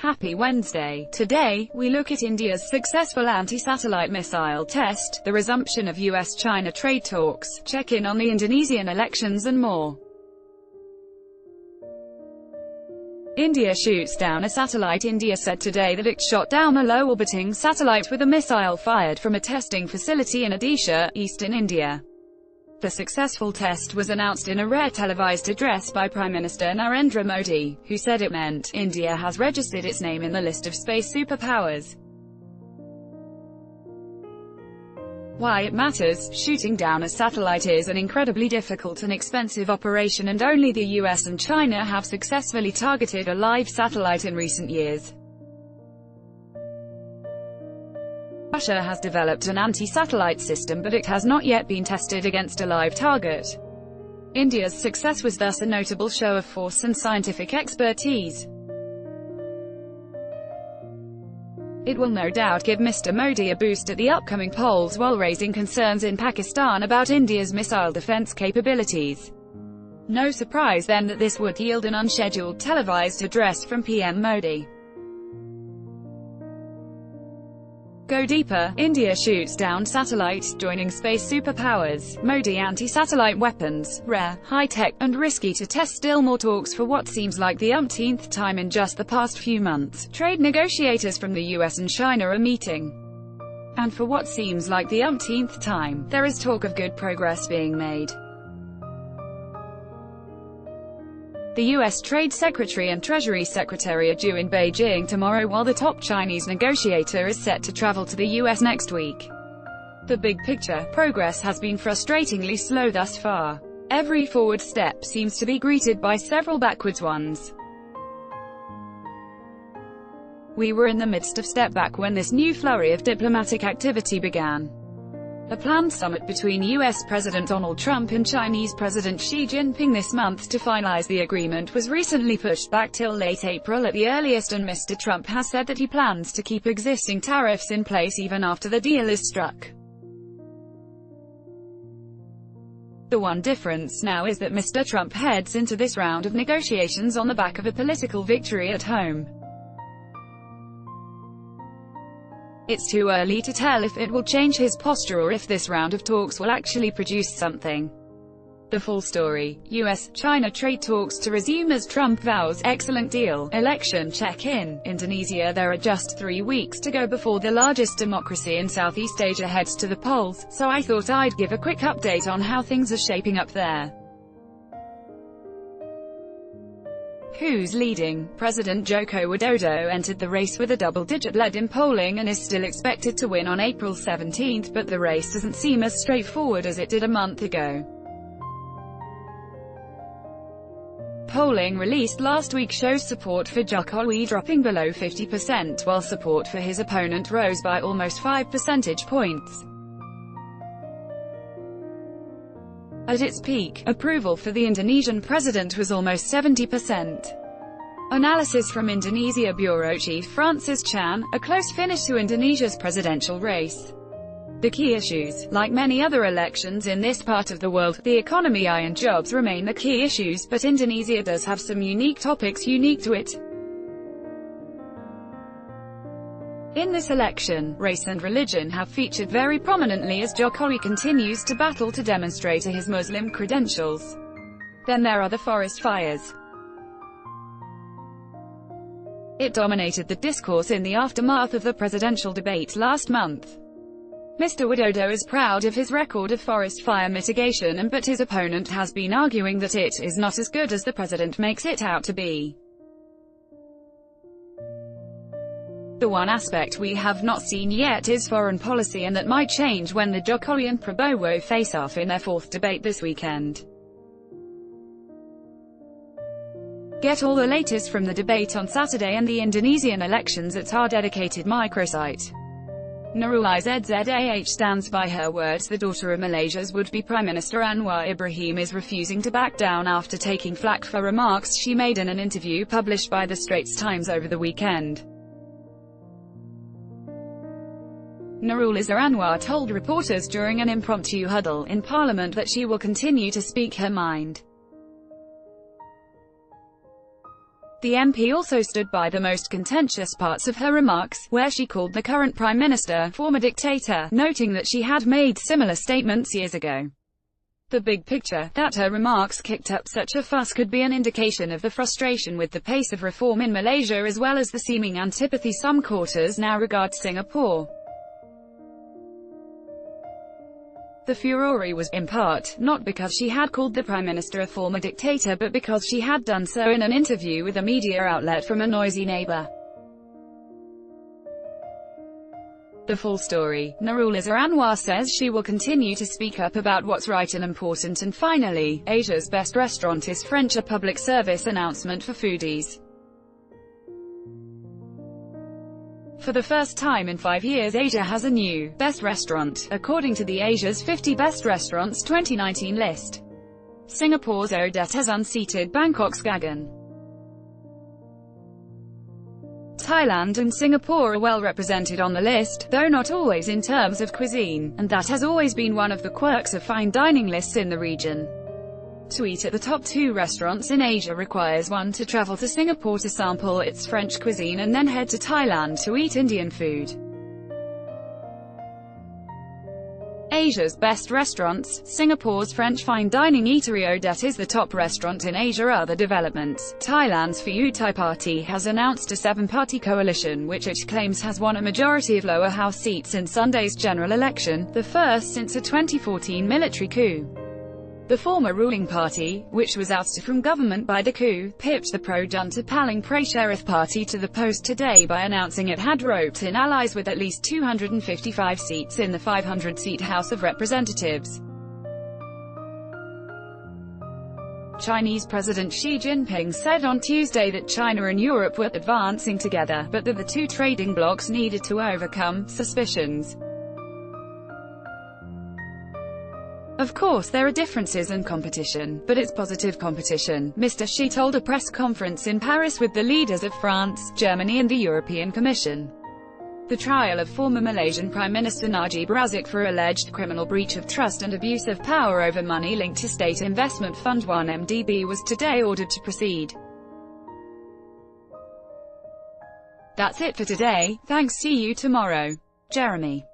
Happy Wednesday. Today, we look at India's successful anti-satellite missile test, the resumption of US-China trade talks, check in on the Indonesian elections and more. India shoots down a satellite. India said today that it shot down a low-orbiting satellite with a missile fired from a testing facility in Odisha, eastern India. The successful test was announced in a rare televised address by Prime Minister Narendra Modi, who said it meant India has registered its name in the list of space superpowers. Why it matters: shooting down a satellite is an incredibly difficult and expensive operation, and only the US and China have successfully targeted a live satellite in recent years. Russia has developed an anti-satellite system, but it has not yet been tested against a live target. India's success was thus a notable show of force and scientific expertise. It will no doubt give Mr. Modi a boost at the upcoming polls, while raising concerns in Pakistan about India's missile defense capabilities. No surprise then that this would yield an unscheduled televised address from PM Modi. Go deeper. India shoots down satellite, joining space superpowers. Modi anti-satellite weapons, rare, high-tech, and risky to test. Still more talks for what seems like the umpteenth time in just the past few months. Trade negotiators from the US and China are meeting. And for what seems like the umpteenth time, there is talk of good progress being made. The U.S. Trade Secretary and Treasury Secretary are due in Beijing tomorrow, while the top Chinese negotiator is set to travel to the U.S. next week. The big picture, progress has been frustratingly slow thus far. Every forward step seems to be greeted by several backwards ones. We were in the midst of step back when this new flurry of diplomatic activity began. A planned summit between U.S. President Donald Trump and Chinese President Xi Jinping this month to finalize the agreement was recently pushed back till late April at the earliest, and Mr. Trump has said that he plans to keep existing tariffs in place even after the deal is struck. The one difference now is that Mr. Trump heads into this round of negotiations on the back of a political victory at home. It's too early to tell if it will change his posture or if this round of talks will actually produce something. The full story: US-China trade talks to resume as Trump vows excellent deal, election check-in. Indonesia. There are just 3 weeks to go before the largest democracy in Southeast Asia heads to the polls, so I thought I'd give a quick update on how things are shaping up there. Who's leading? President Joko Widodo entered the race with a double-digit lead in polling and is still expected to win on April 17, but the race doesn't seem as straightforward as it did a month ago. Polling released last week shows support for Jokowi dropping below 50%, while support for his opponent rose by almost 5 percentage points. At its peak, approval for the Indonesian president was almost 70%. Analysis from Indonesia Bureau Chief Francis Chan: a close finish to Indonesia's presidential race. The key issues, like many other elections in this part of the world, the economy and jobs remain the key issues, but Indonesia does have some unique topics unique to it. In this election, race and religion have featured very prominently as Jokowi continues to battle to demonstrate his Muslim credentials. Then there are the forest fires. It dominated the discourse in the aftermath of the presidential debate last month. Mr. Widodo is proud of his record of forest fire mitigation, but his opponent has been arguing that it is not as good as the president makes it out to be. The one aspect we have not seen yet is foreign policy, and that might change when the Jokowi and Prabowo face off in their fourth debate this weekend. Get all the latest from the debate on Saturday and the Indonesian elections at our dedicated microsite. Nurul Izzah stands by her words. The daughter of Malaysia's would-be Prime Minister Anwar Ibrahim is refusing to back down after taking flak for remarks she made in an interview published by the Straits Times over the weekend. Nurul Izzah Anwar told reporters during an impromptu huddle in Parliament that she will continue to speak her mind. The MP also stood by the most contentious parts of her remarks, where she called the current Prime Minister former dictator, noting that she had made similar statements years ago. The big picture, that her remarks kicked up such a fuss, could be an indication of the frustration with the pace of reform in Malaysia, as well as the seeming antipathy some quarters now regard Singapore. The furore was, in part, not because she had called the Prime Minister a former dictator, but because she had done so in an interview with a media outlet from a noisy neighbor. The full story. Nurul Izzah Anwar says she will continue to speak up about what's right and important. And finally, Asia's best restaurant is French, a public service announcement for foodies. For the first time in 5 years, Asia has a new best restaurant, according to the Asia's 50 Best Restaurants 2019 list. Singapore's Odette has unseated Bangkok's Gagan. Thailand and Singapore are well represented on the list, though not always in terms of cuisine, and that has always been one of the quirks of fine dining lists in the region. To eat at the top 2 restaurants in Asia requires one to travel to Singapore to sample its French cuisine and then head to Thailand to eat Indian food. Asia's best restaurants. Singapore's French fine dining eatery Odette is the top restaurant in Asia. Other developments. Thailand's Pheu Thai Party has announced a 7-party coalition which it claims has won a majority of lower house seats in Sunday's general election, the first since a 2014 military coup. The former ruling party, which was ousted from government by the coup, pipped the pro-junta Paling Pracharat party to the post today by announcing it had roped in allies with at least 255 seats in the 500-seat House of Representatives. Chinese President Xi Jinping said on Tuesday that China and Europe were advancing together, but that the two trading blocs needed to overcome suspicions. Of course there are differences and competition, but it's positive competition, Mr. Xi told a press conference in Paris with the leaders of France, Germany and the European Commission. The trial of former Malaysian Prime Minister Najib Razak for alleged criminal breach of trust and abuse of power over money linked to State Investment Fund 1MDB was today ordered to proceed. That's it for today, thanks, see you tomorrow. Jeremy.